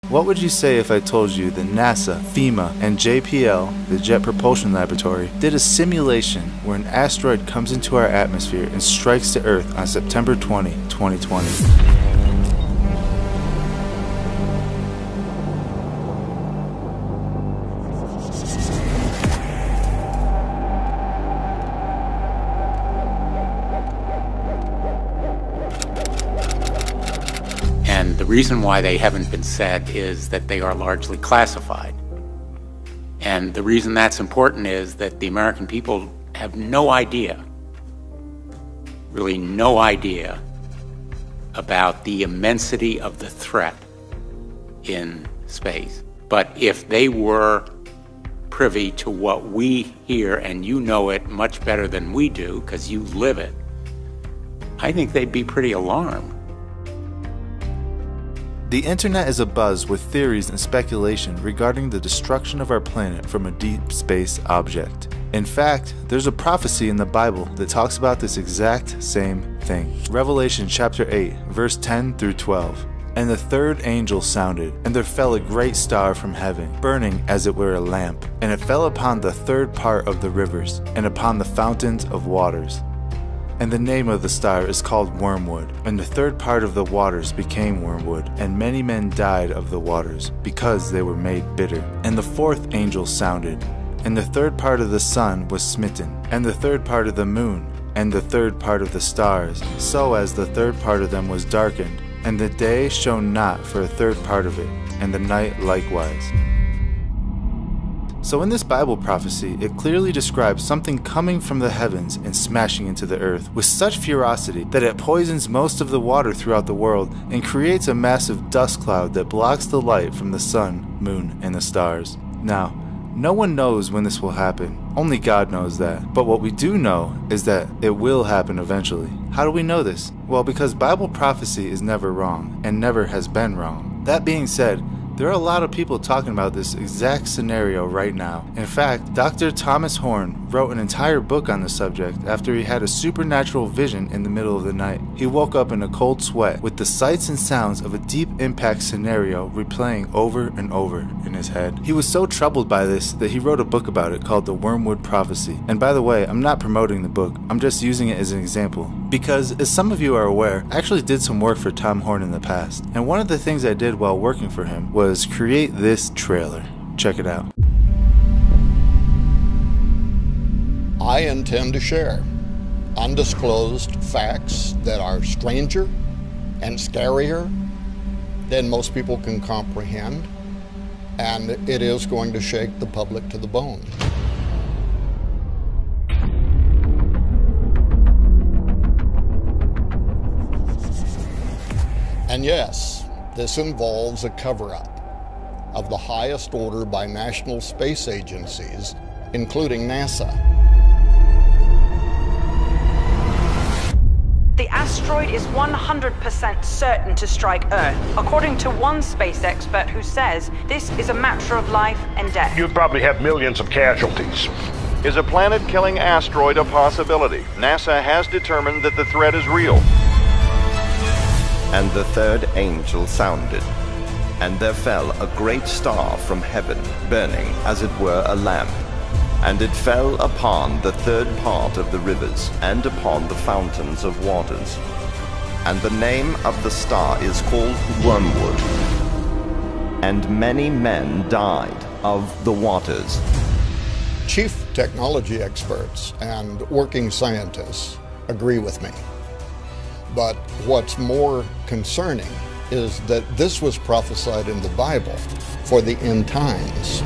What would you say if I told you that NASA, FEMA, and JPL, the Jet Propulsion Laboratory, did a simulation where an asteroid comes into our atmosphere and strikes the Earth on September 20, 2020? And the reason why they haven't been said is that they are largely classified. And the reason that's important is that the American people have no idea, really no idea, about the immensity of the threat in space. But if they were privy to what we hear, and you know it much better than we do because you live it, I think they'd be pretty alarmed. The internet is abuzz with theories and speculation regarding the destruction of our planet from a deep space object. In fact, there's a prophecy in the Bible that talks about this exact same thing. Revelation chapter 8, verse 10 through 12. And the third angel sounded, and there fell a great star from heaven, burning as it were a lamp. And it fell upon the third part of the rivers, and upon the fountains of waters. And the name of the star is called Wormwood. And the third part of the waters became wormwood, and many men died of the waters, because they were made bitter. And the fourth angel sounded, and the third part of the sun was smitten, and the third part of the moon, and the third part of the stars, so as the third part of them was darkened, and the day shone not for a third part of it, and the night likewise. So in this Bible prophecy, it clearly describes something coming from the heavens and smashing into the earth with such ferocity that it poisons most of the water throughout the world and creates a massive dust cloud that blocks the light from the sun, moon, and the stars. Now, no one knows when this will happen. Only God knows that. But what we do know is that it will happen eventually. How do we know this? Well, because Bible prophecy is never wrong and never has been wrong. That being said, there are a lot of people talking about this exact scenario right now. In fact, Dr. Thomas Horn wrote an entire book on the subject after he had a supernatural vision in the middle of the night. He woke up in a cold sweat with the sights and sounds of a deep impact scenario replaying over and over in his head. He was so troubled by this that he wrote a book about it called The Wormwood Prophecy. And by the way, I'm not promoting the book, I'm just using it as an example. Because, as some of you are aware, I actually did some work for Tom Horn in the past. And one of the things I did while working for him was create this trailer. Check it out. I intend to share undisclosed facts that are stranger and scarier than most people can comprehend, and it is going to shake the public to the bone. And yes, this involves a cover-up of the highest order by national space agencies, including NASA. The asteroid is 100% certain to strike Earth, according to one space expert who says this is a matter of life and death. You'd probably have millions of casualties. Is a planet-killing asteroid a possibility? NASA has determined that the threat is real. And the third angel sounded, and there fell a great star from heaven, burning as it were a lamp. And it fell upon the third part of the rivers, and upon the fountains of waters. And the name of the star is called Wormwood. And many men died of the waters. Chief technology experts and working scientists agree with me. But what's more concerning is that this was prophesied in the Bible for the end times.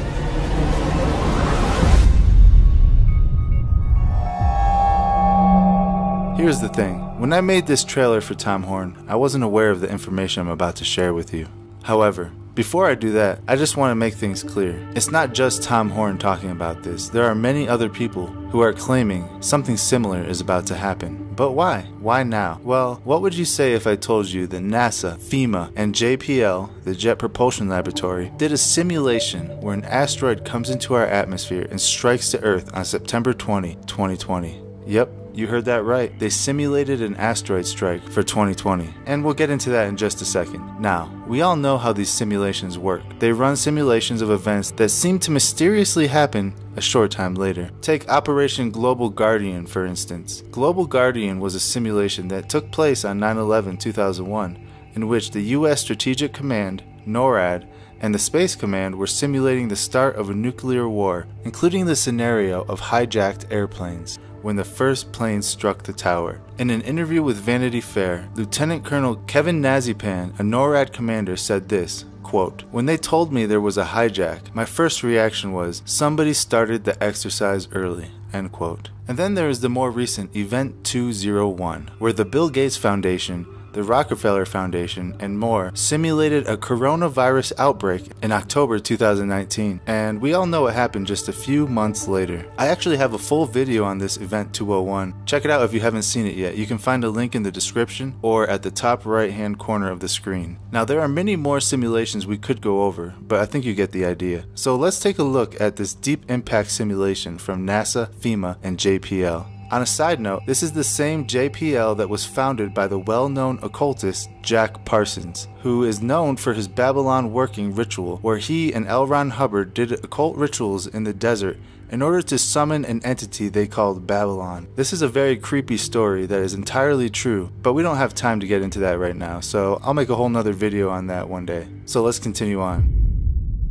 Here's the thing. When I made this trailer for Tom Horn, I wasn't aware of the information I'm about to share with you. However, before I do that, I just want to make things clear. It's not just Tom Horn talking about this. There are many other people who are claiming something similar is about to happen. But why? Why now? Well, what would you say if I told you that NASA, FEMA, and JPL, the Jet Propulsion Laboratory, did a simulation where an asteroid comes into our atmosphere and strikes the Earth on September 20, 2020? Yep, You heard that right. They simulated an asteroid strike for 2020. And we'll get into that in just a second. Now, we all know how these simulations work. They run simulations of events that seem to mysteriously happen a short time later. Take Operation Global Guardian, for instance. Global Guardian was a simulation that took place on 9/11/2001, in which the U.S. Strategic Command, NORAD, and the Space Command were simulating the start of a nuclear war, including the scenario of hijacked airplanes when the first plane struck the tower. In an interview with Vanity Fair, Lieutenant Colonel Kevin Nazipan, a NORAD commander, said this, quote, "When they told me there was a hijack, my first reaction was, somebody started the exercise early," end quote. And then there is the more recent Event 201, where the Bill Gates Foundation, the Rockefeller Foundation, and more simulated a coronavirus outbreak in October 2019, and we all know what happened just a few months later. I actually have a full video on this Event 201. Check it out if you haven't seen it yet. You can find a link in the description or at the top right hand corner of the screen. Now there are many more simulations we could go over, but I think you get the idea. So let's take a look at this deep impact simulation from NASA, FEMA, and JPL. On a side note, this is the same JPL that was founded by the well-known occultist Jack Parsons, who is known for his Babylon working ritual, where he and L. Ron Hubbard did occult rituals in the desert in order to summon an entity they called Babylon. This is a very creepy story that is entirely true, but we don't have time to get into that right now, so I'll make a whole nother video on that one day. So let's continue on.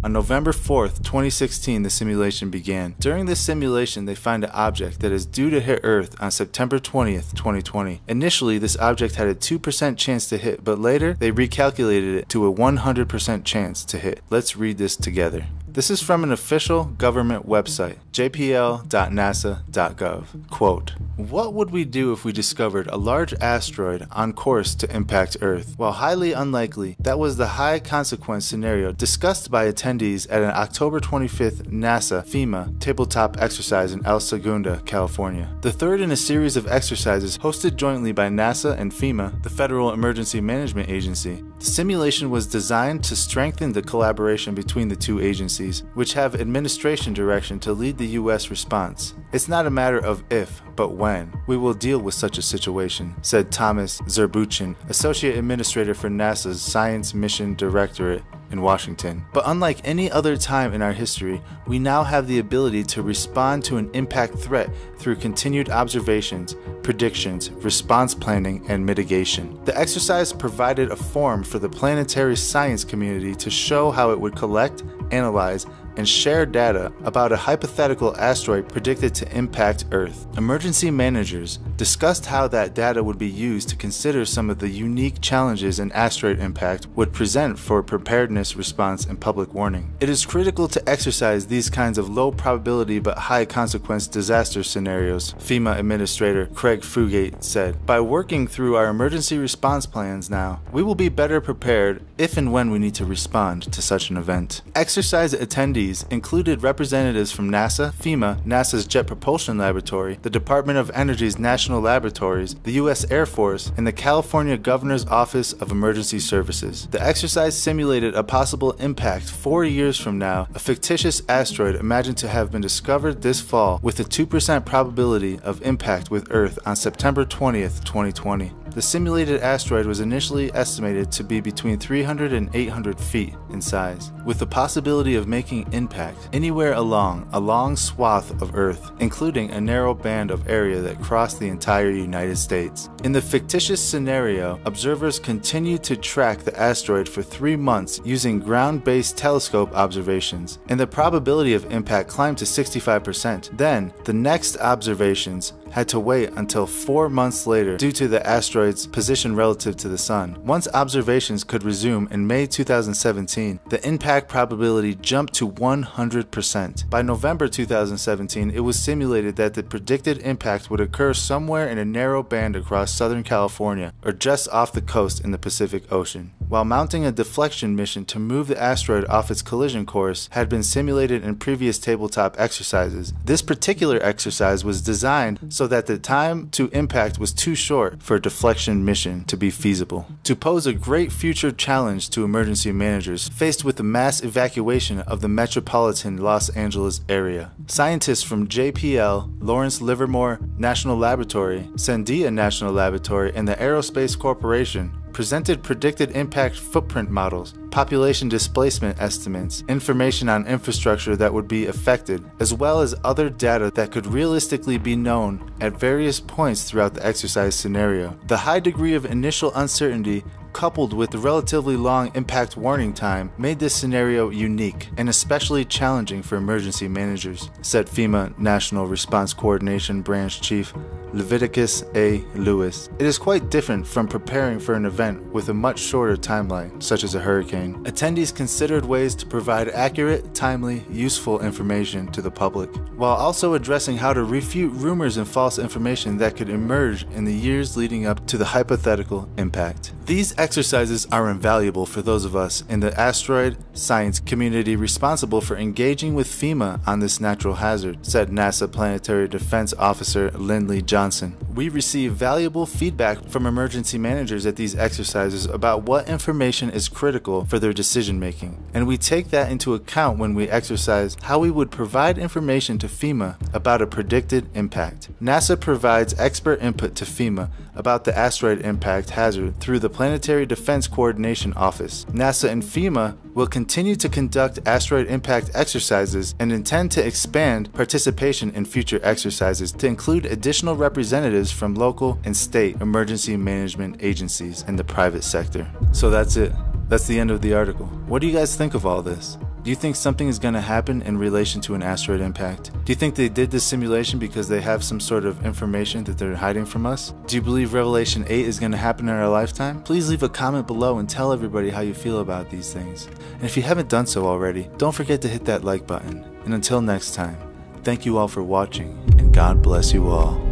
On November 4th, 2016, the simulation began. During this simulation, they find an object that is due to hit Earth on September 20th, 2020. Initially, this object had a 2% chance to hit, but later, they recalculated it to a 100% chance to hit. Let's read this together. This is from an official government website, jpl.nasa.gov. Quote, "What would we do if we discovered a large asteroid on course to impact Earth? While highly unlikely, that was the high consequence scenario discussed by attendees at an October 25th NASA FEMA tabletop exercise in El Segundo, California. The third in a series of exercises hosted jointly by NASA and FEMA, the Federal Emergency Management Agency. The simulation was designed to strengthen the collaboration between the two agencies, which have administration direction to lead the U.S. response. It's not a matter of if, but when, we will deal with such a situation," said Thomas Zerbuchin, Associate Administrator for NASA's Science Mission Directorate in Washington. "But unlike any other time in our history, we now have the ability to respond to an impact threat through continued observations, predictions, response planning, and mitigation. The exercise provided a forum for the planetary science community to show how it would collect, analyze, and share data about a hypothetical asteroid predicted to impact Earth. Emergency managers discussed how that data would be used to consider some of the unique challenges an asteroid impact would present for preparedness, response, and public warning. It is critical to exercise these kinds of low probability but high consequence disaster scenarios," FEMA Administrator Craig Fugate said. "By working through our emergency response plans now, we will be better prepared if and when we need to respond to such an event." Exercise attendees included representatives from NASA, FEMA, NASA's Jet Propulsion Laboratory, the Department of Energy's National Laboratories, the U.S. Air Force, and the California Governor's Office of Emergency Services. The exercise simulated a possible impact 4 years from now, a fictitious asteroid imagined to have been discovered this fall with a 2% probability of impact with Earth on September 20th, 2020. The simulated asteroid was initially estimated to be between 300 and 800 feet in size, with the possibility of making impact anywhere along a long swath of Earth, including a narrow band of area that crossed the entire United States. In the fictitious scenario, observers continued to track the asteroid for 3 months using ground-based telescope observations, and the probability of impact climbed to 65%. Then, the next observations had to wait until 4 months later due to the asteroid's position relative to the Sun. Once observations could resume in May 2017, the impact probability jumped to 100%. By November 2017, it was simulated that the predicted impact would occur somewhere in a narrow band across Southern California, or just off the coast in the Pacific Ocean. while mounting a deflection mission to move the asteroid off its collision course had been simulated in previous tabletop exercises. This particular exercise was designed so that the time to impact was too short for a deflection mission to be feasible. To pose a great future challenge to emergency managers faced with the mass evacuation of the metropolitan Los Angeles area. Scientists from JPL, Lawrence Livermore National Laboratory, Sandia National Laboratory, and the Aerospace Corporation presented predicted impact footprint models, population displacement estimates, information on infrastructure that would be affected, as well as other data that could realistically be known at various points throughout the exercise scenario. The high degree of initial uncertainty coupled with the relatively long impact warning time made this scenario unique and especially challenging for emergency managers, said FEMA National Response Coordination Branch Chief Leviticus A. Lewis. It is quite different from preparing for an event with a much shorter timeline, such as a hurricane. Attendees considered ways to provide accurate, timely, useful information to the public, while also addressing how to refute rumors and false information that could emerge in the years leading up to the hypothetical impact. These exercises are invaluable for those of us in the asteroid science community responsible for engaging with FEMA on this natural hazard, said NASA Planetary Defense Officer Lindley Johnson. We receive valuable feedback from emergency managers at these exercises about what information is critical for their decision making, and we take that into account when we exercise how we would provide information to FEMA about a predicted impact. NASA provides expert input to FEMA about the asteroid impact hazard through the Planetary Defense Coordination Office. NASA and FEMA will continue to conduct asteroid impact exercises and intend to expand participation in future exercises to include additional representatives from local and state emergency management agencies and the private sector. So that's it. That's the end of the article. What do you guys think of all this? Do you think something is going to happen in relation to an asteroid impact? Do you think they did this simulation because they have some sort of information that they're hiding from us? Do you believe Revelation 8 is going to happen in our lifetime? Please leave a comment below and tell everybody how you feel about these things. And if you haven't done so already, don't forget to hit that like button. And until next time, thank you all for watching, and God bless you all.